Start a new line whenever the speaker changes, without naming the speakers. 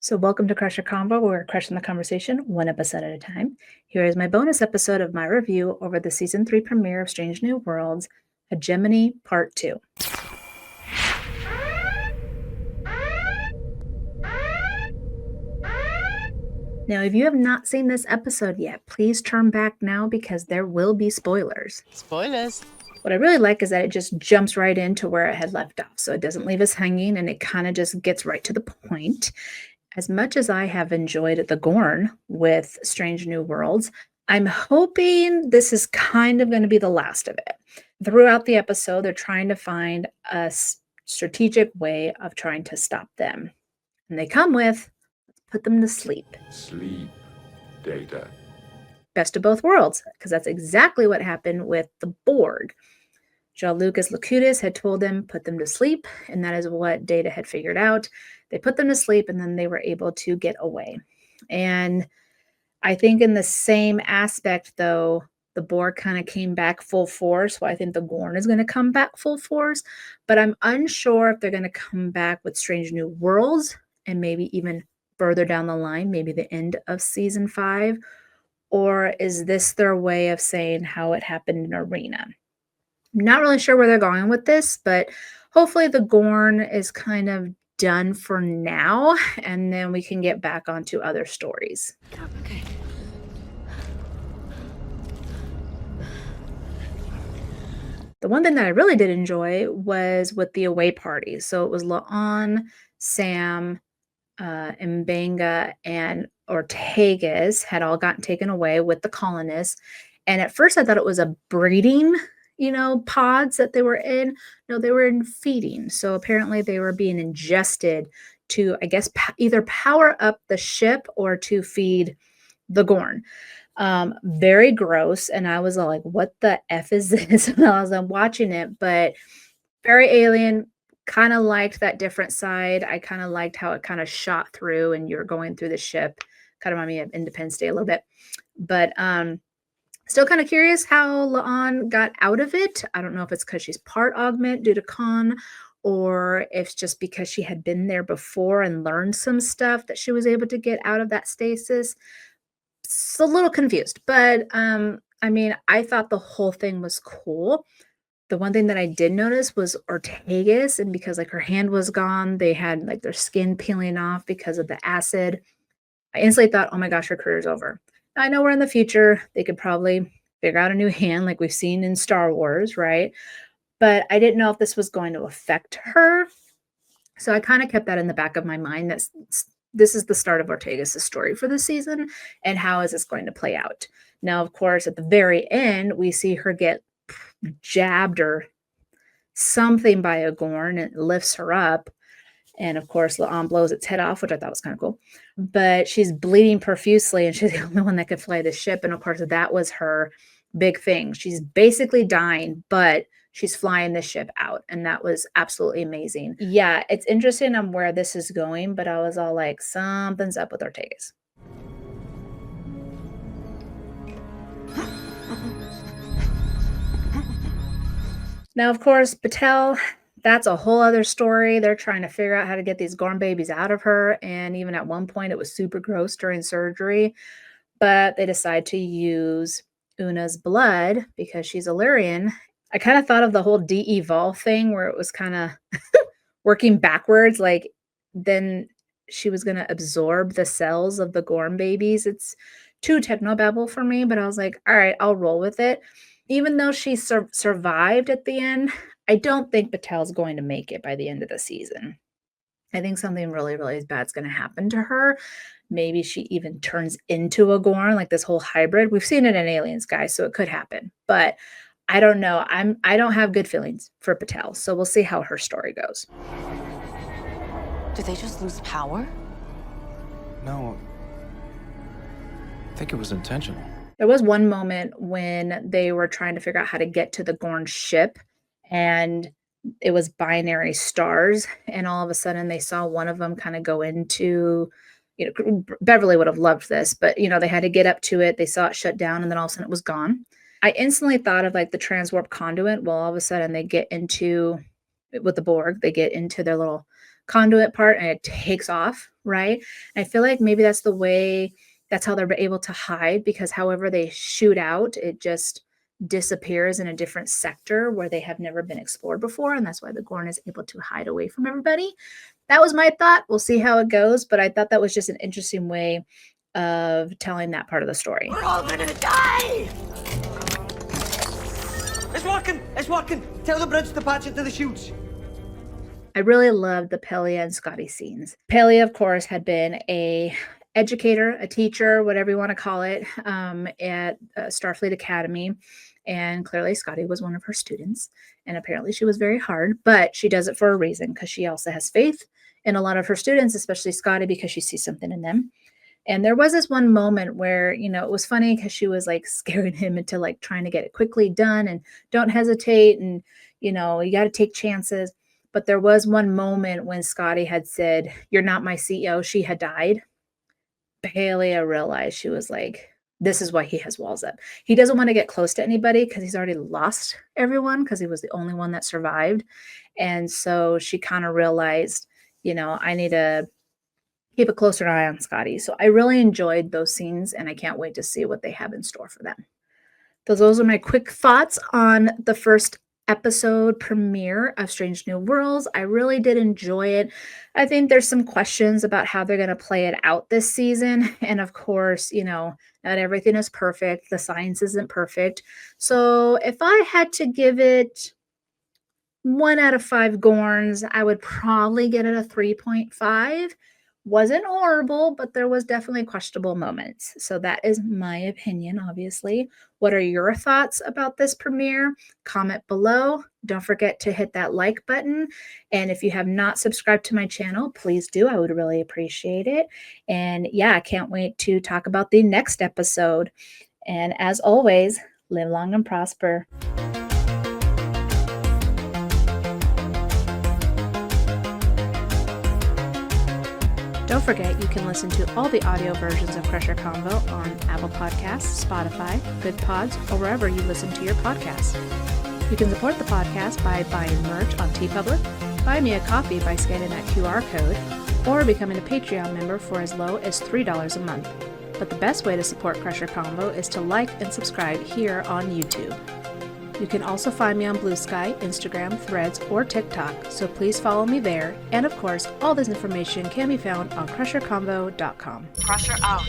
So, welcome to Crusher Convo, where we're crushing the conversation one episode at a time. Here is my bonus episode of my review over the season 3 premiere of Strange New Worlds, Hegemony Part 2. Now, if you have not seen this episode yet, please turn back now because there will be spoilers.
Spoilers.
What I really like is that it just jumps right into where it had left off. So it doesn't leave us hanging and it kind of just gets right to the point. As much as I have enjoyed the Gorn with Strange New Worlds, I'm hoping this is kind of going to be the last of it. Throughout the episode, they're trying to find a strategic way of trying to stop them. And they come with, let's put them to sleep.
Sleep data.
Best of both worlds, because that's exactly what happened with the Borg. Jean-Lucas Locutus had told them, put them to sleep, and that is what Data had figured out. They put them to sleep, and then they were able to get away. And I think in the same aspect, though, the Borg kind of came back full force. Well, I think the Gorn is going to come back full force, but I'm unsure if they're going to come back with Strange New Worlds and maybe even further down the line, maybe the end of season 5, or is this their way of saying how it happened in Arena? I'm not really sure where they're going with this, but hopefully the Gorn is kind of done for now, and then we can get back onto other stories.
Okay.
The one thing that I really did enjoy was with the away party. So it was La'an, Sam, M'Benga, and Ortegas had all gotten taken away with the colonists. And at first I thought it was a breeding pods that they were in. No, they were in feeding. So apparently they were being ingested to, I guess, either power up the ship or to feed the Gorn. Very gross. And I was all like, what the F is this? When I was watching it, but very alien. Kind of liked that different side. I kind of liked how it kind of shot through and you're going through the ship. Kind of reminded me of Independence Day a little bit. But still kind of curious how La'an got out of it. I don't know if it's because she's part augment due to Khan, or if it's just because she had been there before and learned some stuff that she was able to get out of that stasis. It's a little confused, but I thought the whole thing was cool. The one thing that I did notice was Ortegas, and because her hand was gone, they had their skin peeling off because of the acid. I instantly thought, oh my gosh, her career's over. I know we're in the future. They could probably figure out a new hand like we've seen in Star Wars, right? But I didn't know if this was going to affect her. So I kind of kept that in the back of my mind that this is the start of Ortegas' story for the season, and how is this going to play out? Now, of course, at the very end, we see her get jabbed or something by a Gorn, and it lifts her up. And of course, La'an blows its head off, which I thought was kind of cool. But she's bleeding profusely, and she's the only one that could fly the ship. And of course, that was her big thing. She's basically dying, but she's flying the ship out. And that was absolutely amazing. Yeah, it's interesting on where this is going, but I was all like, something's up with Ortegas. Now, of course, Batel, that's a whole other story. They're trying to figure out how to get these Gorn babies out of her. And even at one point, it was super gross during surgery. But they decide to use Una's blood because she's Illyrian. I kind of thought of the whole de-evolve thing where it was kind of working backwards. Then she was gonna absorb the cells of the Gorn babies. It's too technobabble for me, but I was like, all right, I'll roll with it. Even though she survived at the end, I don't think Batel's going to make it by the end of the season. I think something really, really bad's gonna happen to her. Maybe she even turns into a Gorn, like this whole hybrid. We've seen it in Aliens, guys, so it could happen. But I don't know. I don't have good feelings for Batel, so we'll see how her story goes.
Did they just lose power?
No. I think it was intentional.
There was one moment when they were trying to figure out how to get to the Gorn ship, and it was binary stars, and all of a sudden they saw one of them kind of go into, Beverly would have loved this, but they had to get up to it. They saw it shut down, and then all of a sudden it was gone. I instantly thought of like the transwarp conduit. Well, all of a sudden they get into, with the Borg, they get into their little conduit part and it takes off, right? And I feel like maybe that's how they're able to hide, because however they shoot out, it just disappears in a different sector where they have never been explored before. And that's why the Gorn is able to hide away from everybody. That was my thought. We'll see how it goes. But I thought that was just an interesting way of telling that part of the story.
We're all gonna die! It's working! It's working! Tell the bridge to patch it to the chutes.
I really loved the Pelia and Scotty scenes. Pelia, of course, had been a educator, a teacher, whatever you want to call it, at Starfleet Academy. And clearly Scotty was one of her students. And apparently she was very hard, but she does it for a reason, because she also has faith in a lot of her students, especially Scotty, because she sees something in them. And there was this one moment where, it was funny because she was like scaring him into like trying to get it quickly done and don't hesitate. And, you got to take chances. But there was one moment when Scotty had said, "You're not my CEO." She had died. Pelia realized, she was like, this is why he has walls up. He doesn't want to get close to anybody because he's already lost everyone, because he was the only one that survived. And so she kind of realized, I need to keep a closer eye on Scotty. So I really enjoyed those scenes, and I can't wait to see what they have in store for them. Those are my quick thoughts on the first episode premiere of Strange New Worlds. I really did enjoy it. I think there's some questions about how they're going to play it out this season. And of course, not everything is perfect. The science isn't perfect. So if I had to give it 1 out of 5 Gorns, I would probably get it a 3.5. Wasn't horrible, but there was definitely questionable moments. So that is my opinion, obviously. What are your thoughts about this premiere? Comment below. Don't forget to hit that like button. And if you have not subscribed to my channel, please do. I would really appreciate it. And yeah, I can't wait to talk about the next episode. And as always, live long and prosper. Don't forget, you can listen to all the audio versions of Crusher Convo on Apple Podcasts, Spotify, Good Pods, or wherever you listen to your podcasts. You can support the podcast by buying merch on TeePublic, buy me a coffee by scanning that QR code, or becoming a Patreon member for as low as $3 a month. But the best way to support Crusher Convo is to like and subscribe here on YouTube. You can also find me on Blue Sky, Instagram, Threads, or TikTok, so please follow me there. And of course, all this information can be found on crusherconvo.com.
Crusher out.